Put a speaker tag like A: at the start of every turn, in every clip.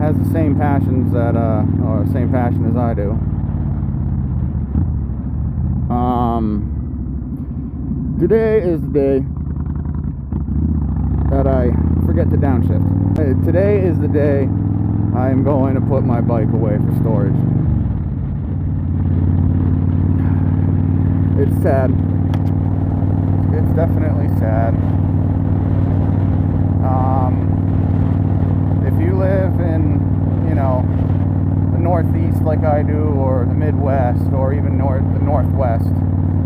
A: has the same passions that or same passion as I do. Today is the day that I forget to downshift. Today is the day I'm going to put my bike away for storage. It's sad. It's definitely sad. If you live in, the Northeast like I do, or the Midwest, or even the Northwest,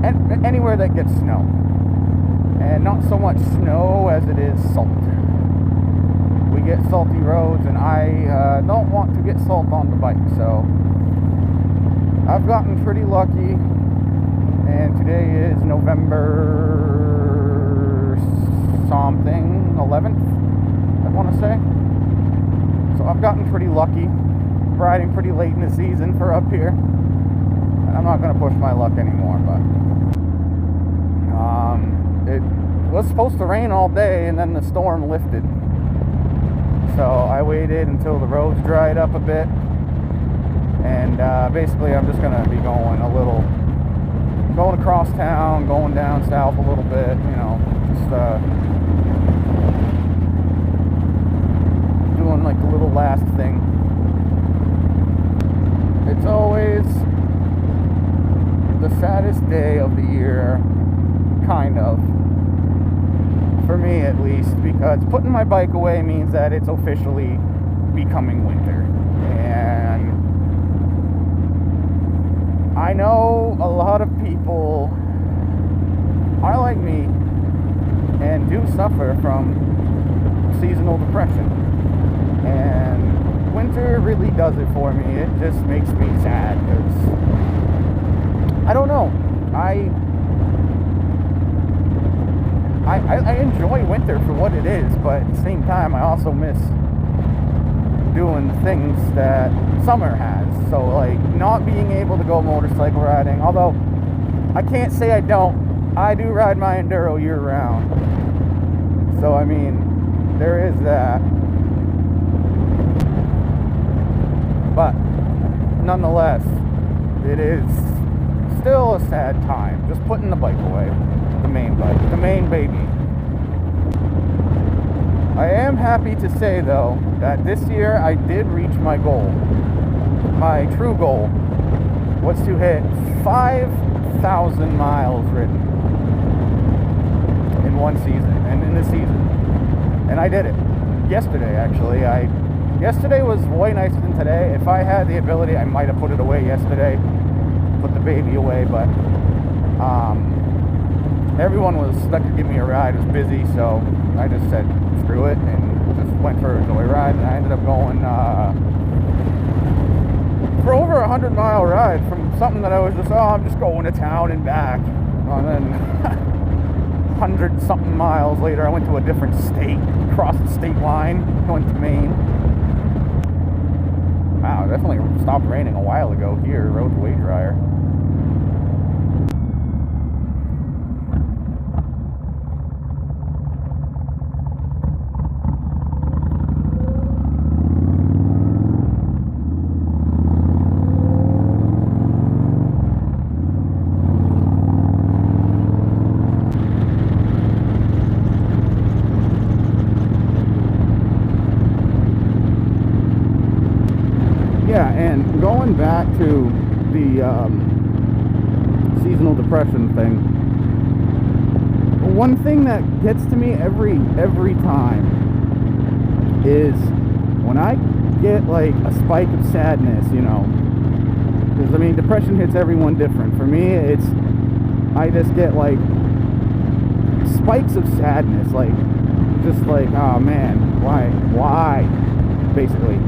A: and anywhere that gets snow, and not so much snow as it is salt. We get salty roads, and I don't want to get salt on the bike, so I've gotten pretty lucky, and today is November something, 11th, I want to say. So I've gotten pretty lucky, riding pretty late in the season for up here. And I'm not going to push my luck anymore, but it was supposed to rain all day, and then the storm lifted. So I waited until the roads dried up a bit, and basically I'm just going to be going across town, going down south a little bit, just doing like the little last thing. It's always the saddest day of the year, kind of, for me at least, because putting my bike away means that it's officially becoming winter. And I know a lot of people are like me and do suffer from seasonal depression. And winter really does it for me. It just makes me sad because I don't know. I enjoy winter for what it is, but at the same time I also miss doing the things that summer has. So like not being able to go motorcycle riding, although I can't say I don't. I do ride my enduro year round. So I mean, there is that. But nonetheless, it is still a sad time. Just putting the bike away. The main bike. The main baby. I am happy to say, though, that this year I did reach my goal. My true goal was to hit 5,000 miles ridden in one season, and in this season. And I did it. Yesterday, actually. Yesterday was way nicer than today. If I had the ability, I might have put it away yesterday. Put the baby away, but everyone that could give me a ride was busy, so I just said screw it and just went for a joyride, and I ended up going for over 100-mile ride from something that I was just, I'm just going to town and back. And then 100-something miles later, I went to a different state, crossed the state line, went to Maine. Wow, it definitely stopped raining a while ago here. Road's way drier. Yeah, and going back to the seasonal depression thing, one thing that gets to me every time is when I get like a spike of sadness, because I mean depression hits everyone different. For me, I just get like spikes of sadness, like just like, oh man, why, basically.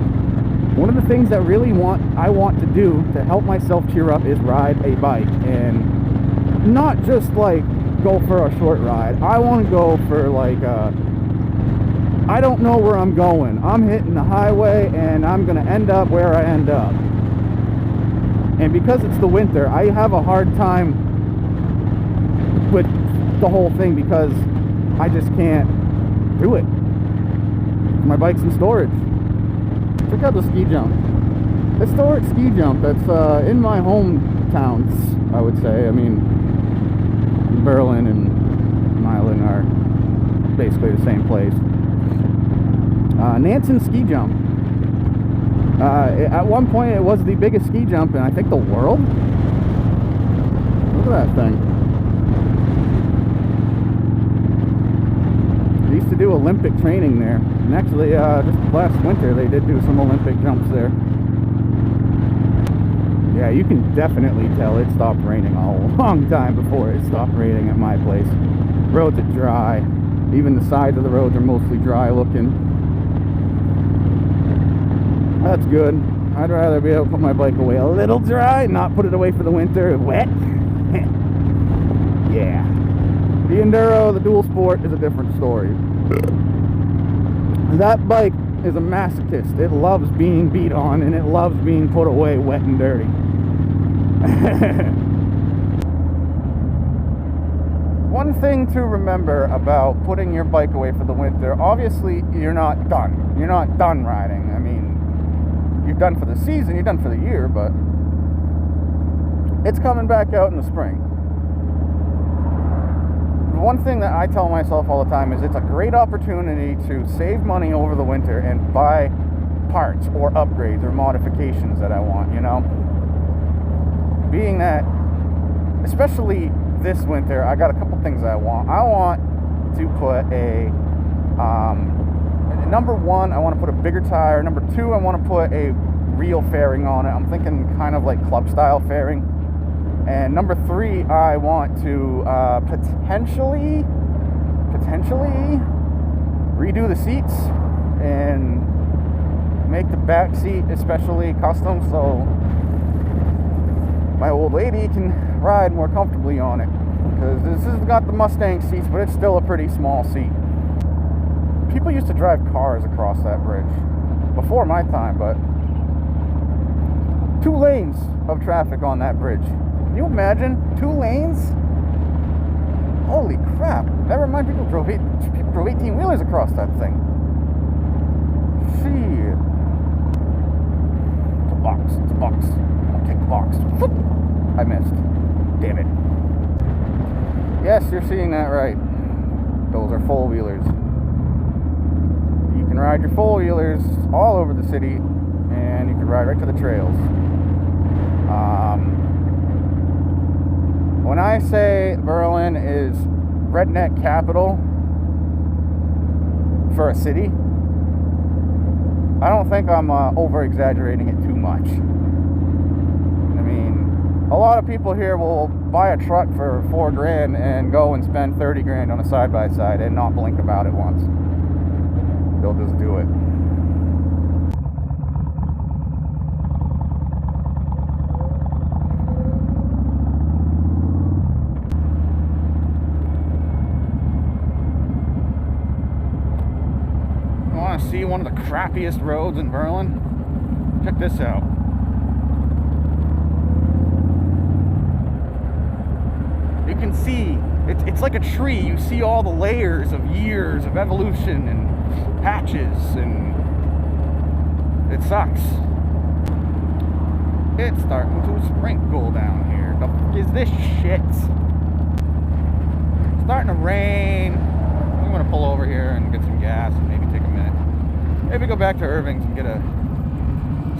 A: One of the things that I want to do to help myself cheer up is ride a bike, and not just like go for a short ride. I want to go for like I don't know where I'm going. I'm hitting the highway and I'm going to end up where I end up. And because it's the winter, I have a hard time with the whole thing because I just can't do it. My bike's in storage. Check out the ski jump. Historic ski jump that's in my hometowns, I would say. I mean, Berlin and Milan are basically the same place. Nansen ski jump. At one point it was the biggest ski jump in, I think, the world. Look at that thing. They used to do Olympic training there. And actually, just last winter they did do some Olympic jumps there. Yeah, you can definitely tell it stopped raining a long time before it stopped raining at my place. Roads are dry. Even the sides of the roads are mostly dry looking. That's good. I'd rather be able to put my bike away a little dry, not put it away for the winter wet. Yeah. The Enduro, the dual sport, is a different story. That bike is a masochist. It loves being beat on, and it loves being put away wet and dirty. One thing to remember about putting your bike away for the winter, obviously you're not done. You're not done riding. I mean, you're done for the season, you're done for the year, but it's coming back out in the spring. One thing that I tell myself all the time is it's a great opportunity to save money over the winter and buy parts or upgrades or modifications that I want, you know? Being that, especially this winter, I got a couple things I want. I want to put a, number one, I want to put a bigger tire. Number two, I want to put a real fairing on it. I'm thinking kind of like club style fairing. And number three, I want to potentially redo the seats and make the back seat especially custom, so my old lady can ride more comfortably on it. Because this has got the Mustang seats, but it's still a pretty small seat. People used to drive cars across that bridge before my time, but 2 lanes of traffic on that bridge. Can you imagine 2 lanes? Holy crap! Never mind, people drove 18-wheelers across that thing. Shit. It's a box. It's a box. I'll take the box. Whoop. I missed. Damn it. Yes, you're seeing that right. Those are 4-wheelers. You can ride your 4-wheelers all over the city, and you can ride right to the trails. When I say Berlin is redneck capital for a city, I don't think I'm over-exaggerating it too much. I mean, a lot of people here will buy a truck for $4 grand and go and spend 30 grand on a side-by-side and not blink about it once. They'll just do it. See one of the crappiest roads in Berlin? Check this out. You can see, it's like a tree. You see all the layers of years of evolution and patches, and it sucks. It's starting to sprinkle down here. The fuck is this shit? It's starting to rain. I'm gonna pull over here and get some gas and maybe take a minute. Maybe go back to Irving's and get a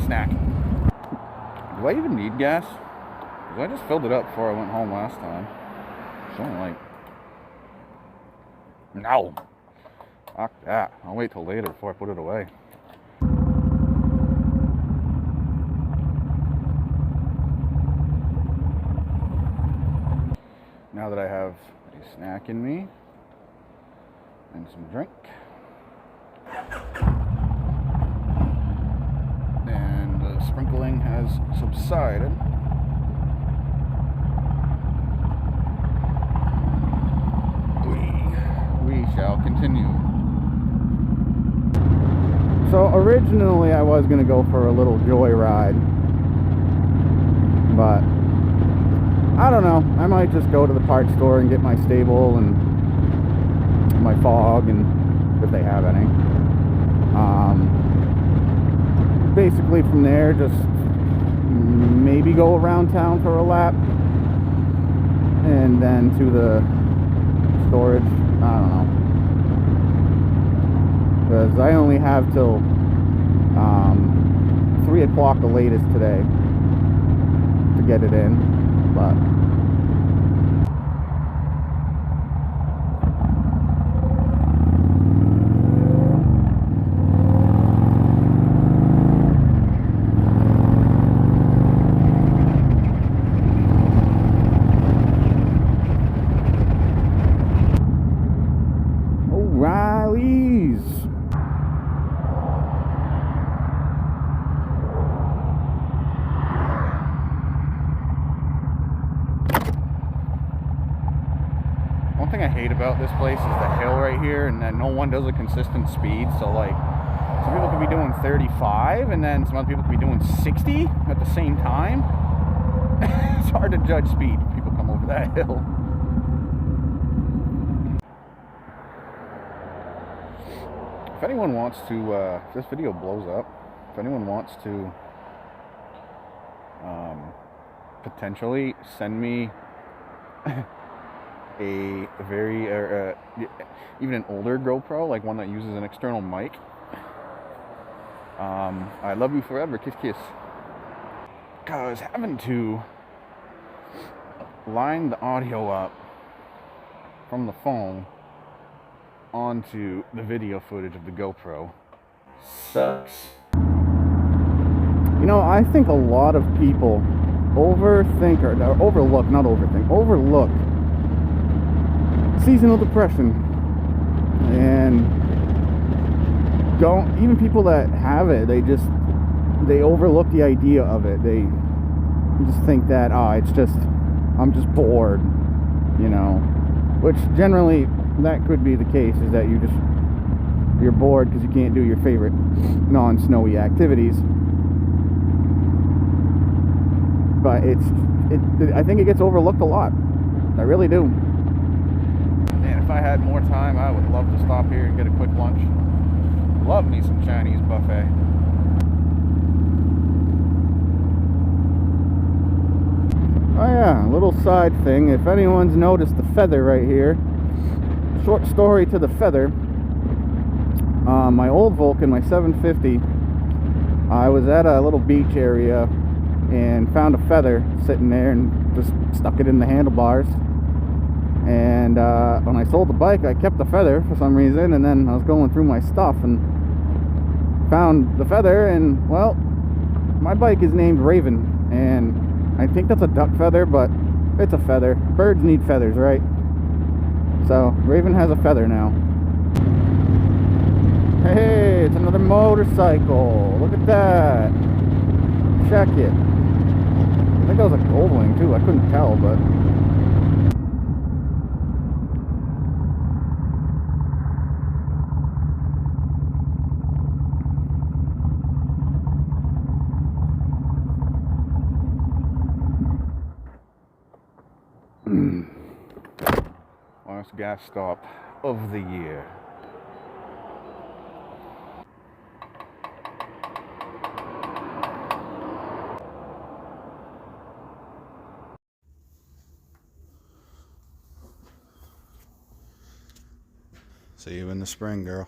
A: snack. Do I even need gas? Because I just filled it up before I went home last time. It's only like... No! Fuck that. I'll wait till later before I put it away. Now that I have a snack in me and some drink, and the sprinkling has subsided, we shall continue. So originally I was going to go for a little joyride, but I don't know, I might just go to the parts store and get my stable and my fog, and if they have any. basically from there, just maybe go around town for a lap, and then to the storage. I don't know, because I only have till 3 o'clock the latest today to get it in, but O'Reilly's. One thing I hate about this place is the hill right here, and that no one does a consistent speed. So like, some people could be doing 35, and then some other people could be doing 60 at the same time. It's hard to judge speed when people come over that hill. If anyone wants to, if this video blows up, if anyone wants to potentially send me a very, even an older GoPro, like one that uses an external mic, I love you forever, kiss kiss. Because having to line the audio up from the phone onto the video footage of the GoPro sucks. You know, I think a lot of people overthink, or overlook, not overthink, overlook seasonal depression, and don't, even people that have it, they overlook the idea of it. They just think that, it's just, I'm just bored, you know, which generally that could be the case, is that you're bored because you can't do your favorite non-snowy activities. But I think it gets overlooked a lot. I really do. Man, if I had more time, I would love to stop here and get a quick lunch. Love me some Chinese buffet. Oh yeah, a little side thing. If anyone's noticed the feather right here, short story to the feather. My old Vulcan, my 750, I was at a little beach area and found a feather sitting there and just stuck it in the handlebars. And when I sold the bike, I kept the feather for some reason, and then I was going through my stuff and found the feather, and well, my bike is named Raven, and I think that's a duck feather, but it's a feather. Birds need feathers, right? So Raven has a feather now. Hey, it's another motorcycle. Look at that. Check it. I think that was a Goldwing too. I couldn't tell, but last gas stop of the year. See you in the spring, girl.